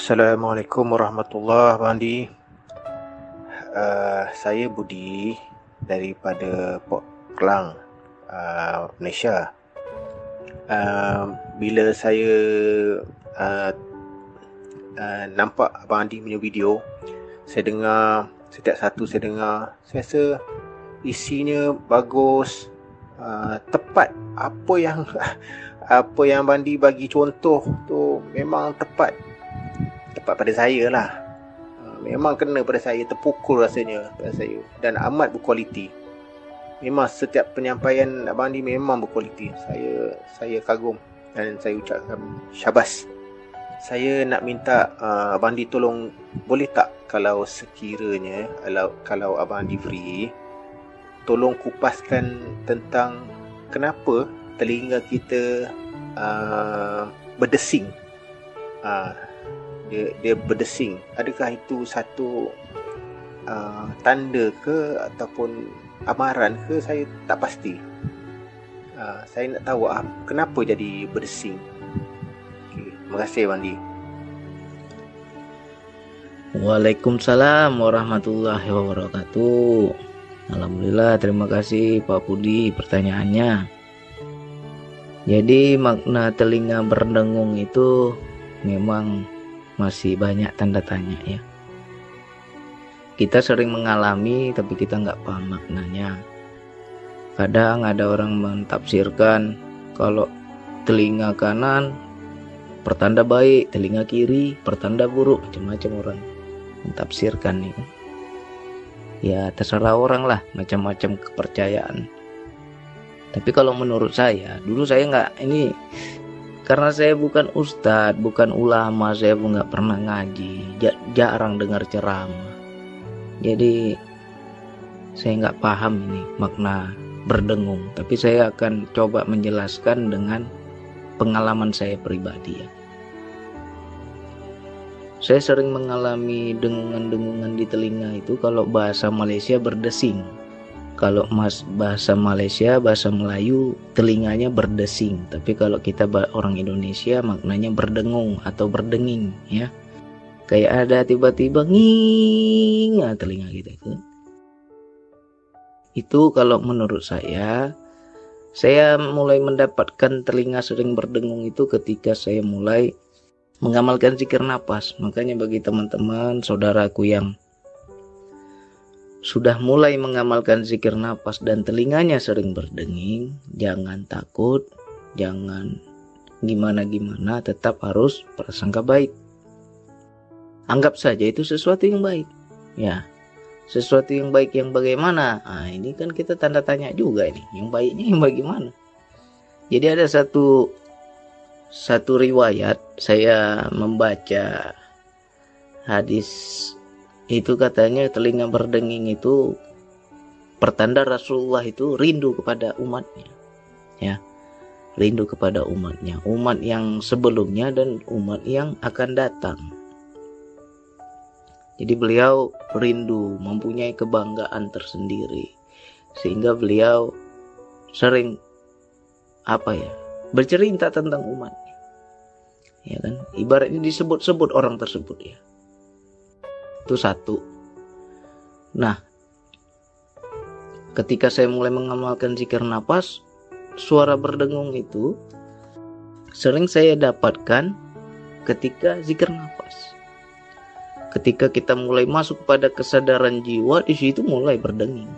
Assalamualaikum warahmatullahi wabarakatuh. Saya Budi daripada Port Klang, Malaysia. Bila saya nampak Abang Andi punya video, saya dengar setiap satu, saya rasa isinya bagus, tepat. Apa yang Abang Andi bagi contoh tu memang tepat pada saya lah. Memang kena pada saya, terpukul rasanya pada saya, dan amat berkualiti. Memang setiap penyampaian Abang Andi memang berkualiti. Saya kagum dan saya ucapkan syabas. Saya nak minta Abang Andi tolong, boleh tak kalau sekiranya kalau Abang Andi free, tolong kupaskan tentang kenapa telinga kita berdesing. Dia berdesing. Adakah itu satu tanda ke ataupun amaran ke? Saya tak pasti. Saya nak tahu kenapa jadi berdesing. Okay. Terima kasih Abang Andi. Waalaikumsalam warahmatullahi wabarakatuh. Alhamdulillah, terima kasih Pak Budi pertanyaannya. Jadi makna telinga berdengung itu memang masih banyak tanda tanya ya. Kita sering mengalami tapi kita nggak paham maknanya. Kadang ada orang mentafsirkan kalau telinga kanan pertanda baik, telinga kiri pertanda buruk, macam-macam orang mentafsirkan nih. Ya terserah orang lah, macam-macam kepercayaan. Tapi kalau menurut saya, dulu saya nggak ini. Karena saya bukan ustadz, bukan ulama, saya pun nggak pernah ngaji, jarang dengar ceramah. Jadi saya nggak paham ini makna berdengung. Tapi saya akan coba menjelaskan dengan pengalaman saya pribadi ya. Saya sering mengalami dengungan-dengungan di telinga itu kalau bahasa Malaysia berdesing. Kalau bahasa Malaysia, bahasa Melayu, telinganya berdesing. Tapi kalau kita orang Indonesia, maknanya berdengung atau berdenging ya. Kayak ada tiba-tiba nging telinga kita itu. Itu kalau menurut saya mulai mendapatkan telinga sering berdengung itu ketika saya mulai mengamalkan zikir nafas. Makanya bagi teman-teman, saudaraku yang sudah mulai mengamalkan zikir nafas dan telinganya sering berdenging, jangan takut, jangan gimana-gimana, tetap harus prasangka baik. Anggap saja itu sesuatu yang baik. Ya, sesuatu yang baik yang bagaimana? Ini kan kita tanda tanya juga ini. Yang baiknya yang bagaimana? Jadi ada satu riwayat, saya membaca hadis itu, katanya telinga berdenging itu pertanda Rasulullah itu rindu kepada umatnya ya, rindu kepada umatnya, umat yang sebelumnya dan umat yang akan datang. Jadi beliau rindu, mempunyai kebanggaan tersendiri, sehingga beliau sering bercerita tentang umatnya ya kan, ibaratnya disebut-sebut orang tersebut ya. Itu satu. Nah, ketika saya mulai mengamalkan zikir nafas, suara berdengung itu sering saya dapatkan ketika zikir nafas. Ketika kita mulai masuk pada kesadaran jiwa, di situ mulai berdenging.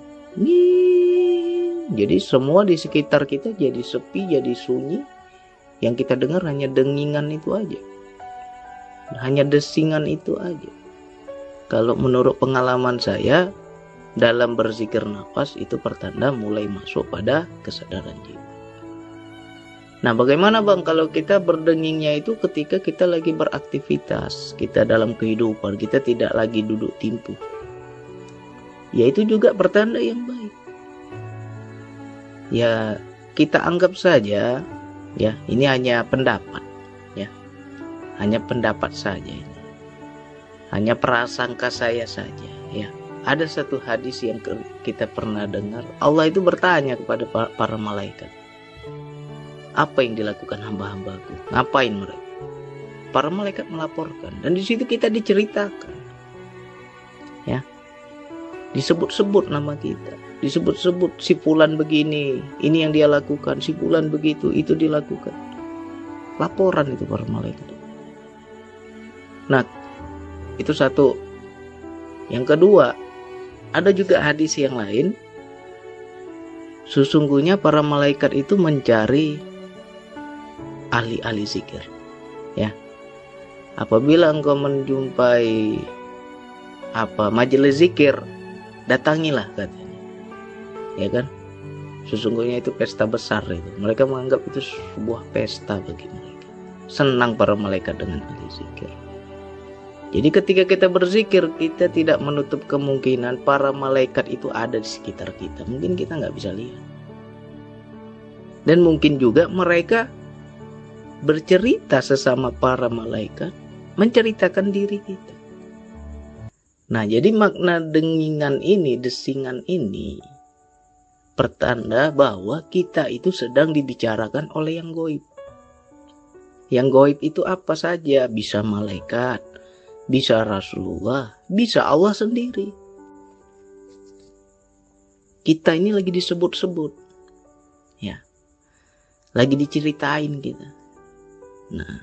Jadi semua di sekitar kita jadi sepi, jadi sunyi. Yang kita dengar hanya dengingan itu aja. Hanya desingan itu aja. Kalau menurut pengalaman saya, dalam berzikir nafas itu pertanda mulai masuk pada kesadaran jiwa. Nah, bagaimana Bang kalau kita berdengingnya itu ketika kita lagi beraktivitas, kita dalam kehidupan, kita tidak lagi duduk timpu. Ya itu juga pertanda yang baik. Ya, kita anggap saja ya, ini hanya pendapat ya. Hanya pendapat saja ini. Hanya prasangka saya saja ya. Ada satu hadis yang kita pernah dengar, Allah itu bertanya kepada para malaikat, apa yang dilakukan hamba-hambaku? Ngapain mereka? para malaikat melaporkan, dan di situ kita diceritakan, ya, disebut-sebut nama kita, disebut-sebut si fulan begini, ini yang dia lakukan, si fulan begitu, itu dilakukan. Laporan itu para malaikat. Nah, itu satu. Yang kedua, ada juga hadis yang lain. Sesungguhnya para malaikat itu mencari ahli-ahli zikir, ya. Apabila engkau menjumpai majelis zikir, datangilah, katanya, ya kan. Sesungguhnya itu pesta besar itu. Mereka menganggap itu sebuah pesta bagi mereka. Senang para malaikat dengan ahli zikir. Jadi ketika kita berzikir, kita tidak menutup kemungkinan para malaikat itu ada di sekitar kita. Mungkin kita nggak bisa lihat. Dan mungkin juga mereka bercerita sesama para malaikat, menceritakan diri kita. Nah, jadi makna dengingan ini, desingan ini, pertanda bahwa kita itu sedang dibicarakan oleh yang gaib. Yang gaib itu apa saja? Bisa malaikat, bisa Rasulullah, bisa Allah sendiri. Kita ini lagi disebut-sebut, ya, lagi diceritain kita. Nah,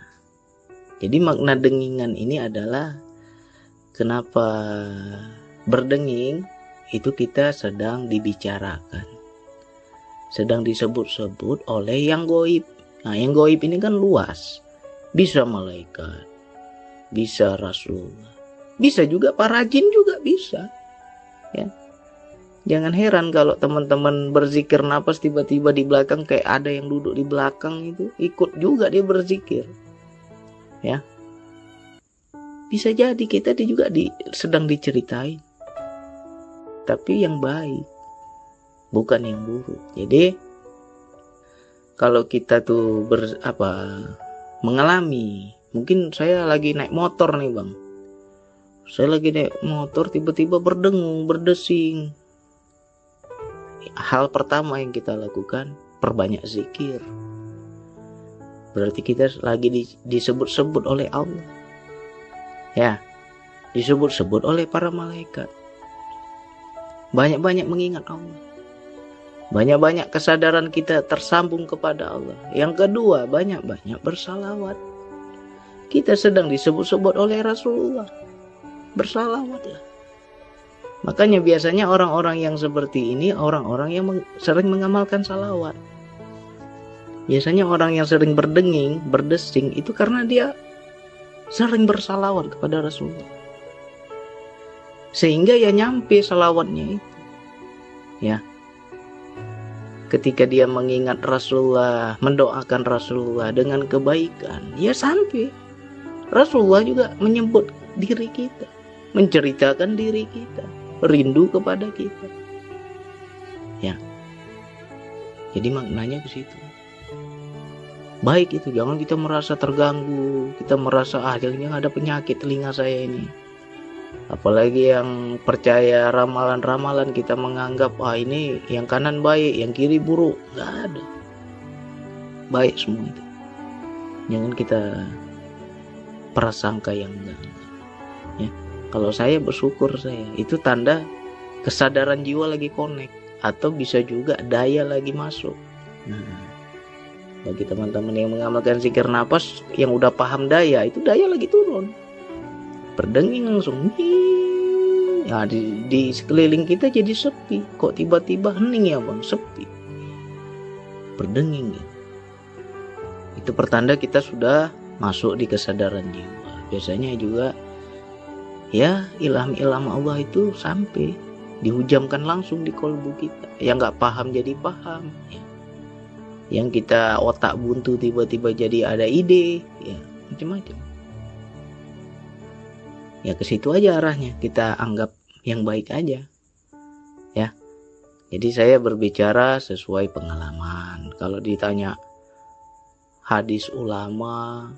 jadi makna dengingan ini adalah kenapa berdenging itu kita sedang dibicarakan, sedang disebut-sebut oleh yang gaib. Nah, yang gaib ini kan luas, bisa malaikat, bisa Rasulullah, bisa juga para jin juga bisa, ya. Jangan heran kalau teman-teman berzikir nafas tiba-tiba di belakang kayak ada yang duduk di belakang itu ikut juga dia berzikir, ya. Bisa jadi kita juga sedang diceritain, tapi yang baik, bukan yang buruk. Jadi kalau kita tuh mengalami, mungkin saya lagi naik motor nih bang, saya lagi naik motor tiba-tiba berdengung, berdesing. Hal pertama yang kita lakukan, perbanyak zikir. Berarti kita lagi disebut-sebut oleh Allah, ya, disebut-sebut oleh para malaikat. Banyak-banyak mengingat Allah, banyak-banyak kesadaran kita tersambung kepada Allah. Yang kedua, banyak-banyak bersalawat. Kita sedang disebut-sebut oleh Rasulullah, bersalawatlah. Makanya biasanya orang-orang yang seperti ini, orang-orang yang sering mengamalkan salawat. Biasanya orang yang sering berdenging, berdesing, itu karena dia sering bersalawat kepada Rasulullah. Sehingga ya nyampe salawatnya itu, ya. Ketika dia mengingat Rasulullah, mendoakan Rasulullah dengan kebaikan, ya sampai. Rasulullah juga menyebut diri kita, menceritakan diri kita, rindu kepada kita, ya. Jadi maknanya ke situ. Baik itu, jangan kita merasa terganggu, kita merasa jangan ada penyakit telinga saya ini. Apalagi yang percaya ramalan-ramalan, kita menganggap ini yang kanan baik, yang kiri buruk. Nggak ada, baik semua itu. Jangan kita prasangka yang enggak, ya. Kalau saya bersyukur, saya itu tanda kesadaran jiwa lagi connect, atau bisa juga daya lagi masuk. Nah, bagi teman-teman yang mengamalkan zikir nafas, yang udah paham daya, itu daya lagi turun, berdenging langsung. Nah, di sekeliling kita jadi sepi. Kok tiba-tiba hening ya bang, sepi, berdenging gitu. Itu pertanda kita sudah masuk di kesadaran jiwa. Biasanya juga ya ilham-ilham Allah itu sampai dihujamkan langsung di kolbu kita. Yang nggak paham jadi paham, ya. Yang kita otak buntu tiba-tiba jadi ada ide, ya, macam-macam. Ya ke situ aja arahnya, kita anggap yang baik aja, ya. Jadi saya berbicara sesuai pengalaman. Kalau ditanya hadis ulama,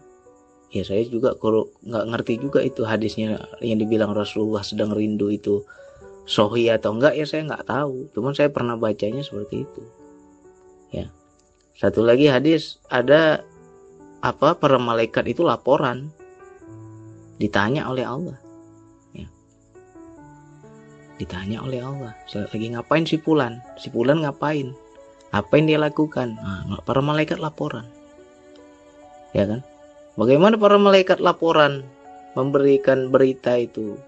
ya saya juga kalau nggak ngerti juga itu hadisnya yang dibilang Rasulullah sedang rindu itu sahih atau enggak, ya saya nggak tahu. Cuman saya pernah bacanya seperti itu, ya. Satu lagi hadis ada para malaikat itu laporan ditanya oleh Allah. Ya. Ditanya oleh Allah, lagi ngapain si Fulan? Si Fulan ngapain? Apa yang dia lakukan? Nah, para malaikat laporan. Ya kan? Bagaimana para malaikat laporan memberikan berita itu?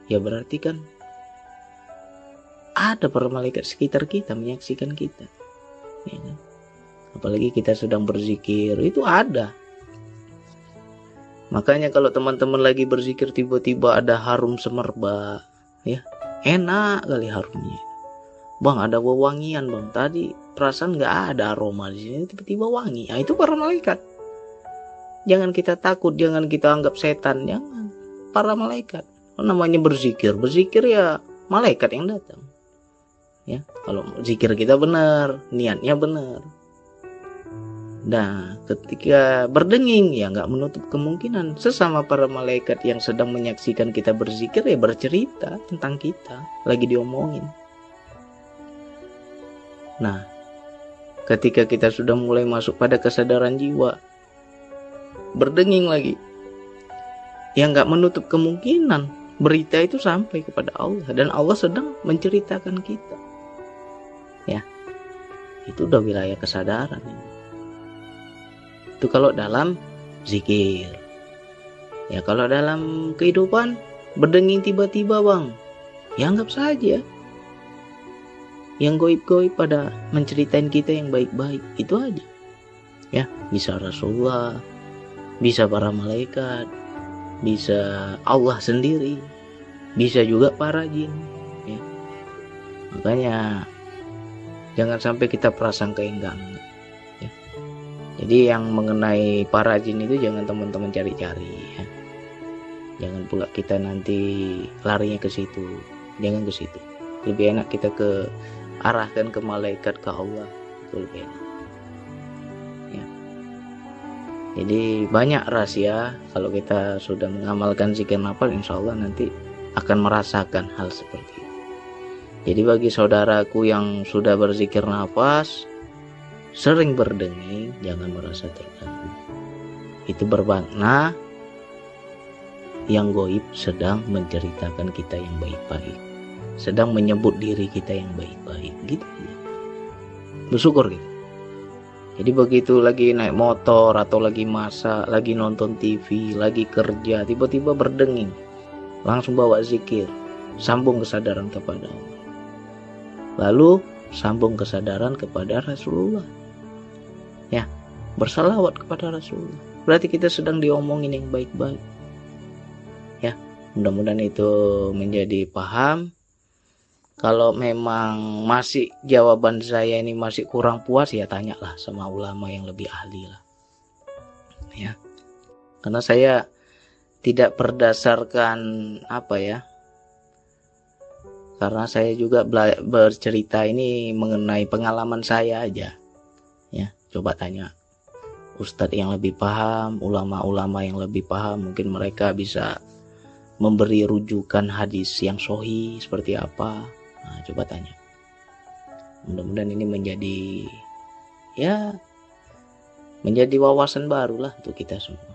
Ya berarti kan ada para malaikat sekitar kita menyaksikan kita. Ya kan? Apalagi kita sedang berzikir, itu ada. Makanya kalau teman-teman lagi berzikir tiba-tiba ada harum semerbak, ya enak kali harumnya. Bang, ada wewangian bang. Tadi perasaan nggak ada aroma di sini, tiba-tiba wangi. Nah, itu para malaikat. Jangan kita takut, jangan kita anggap setan, jangan. Para malaikat. Namanya berzikir ya malaikat yang datang. Ya, kalau zikir kita benar, niatnya benar. Nah, ketika berdenging ya nggak menutup kemungkinan sesama para malaikat yang sedang menyaksikan kita berzikir ya bercerita tentang kita, lagi diomongin. Nah, ketika kita sudah mulai masuk pada kesadaran jiwa, berdenging lagi, ya nggak menutup kemungkinan berita itu sampai kepada Allah dan Allah sedang menceritakan kita. Ya, itu udah wilayah kesadaran ini. Itu kalau dalam zikir. Ya kalau dalam kehidupan berdenging tiba-tiba bang, ya anggap saja yang goib-goib pada menceritain kita yang baik-baik, itu aja. Ya, bisa Rasulullah, bisa para malaikat, bisa Allah sendiri, bisa juga para jin. Ya. Makanya jangan sampai kita prasangka yang enggak. Jadi yang mengenai para jin itu jangan teman-teman cari-cari ya. Jangan pula kita nanti larinya ke situ. Jangan ke situ. Lebih enak kita arahkan ke malaikat, ke Allah. Itu lebih enak. Ya. Jadi banyak rahasia kalau kita sudah mengamalkan zikir nafas, insya Allah nanti akan merasakan hal seperti itu. Jadi bagi saudaraku yang sudah berzikir nafas, sering berdenging, jangan merasa terganggu. Itu bermakna yang goib sedang menceritakan kita yang baik-baik, sedang menyebut diri kita yang baik-baik, gitu. Bersyukur gitu. Jadi begitu lagi naik motor atau lagi masak, lagi nonton TV, lagi kerja, tiba-tiba berdenging, langsung bawa zikir, sambung kesadaran kepada Allah. Lalu sambung kesadaran kepada Rasulullah. Ya, bersalawat kepada Rasulullah. Berarti kita sedang diomongin yang baik-baik. Ya, mudah-mudahan itu menjadi paham. Kalau memang masih jawaban saya ini masih kurang puas, ya tanyalah sama ulama yang lebih ahli lah. Ya. Karena saya tidak berdasarkan apa ya. Karena saya juga bercerita ini mengenai pengalaman saya aja. Ya, coba tanya ustadz yang lebih paham, ulama-ulama yang lebih paham, mungkin mereka bisa memberi rujukan hadis yang sahih seperti apa. Nah, coba tanya. Mudah-mudahan ini menjadi wawasan baru lah untuk kita semua.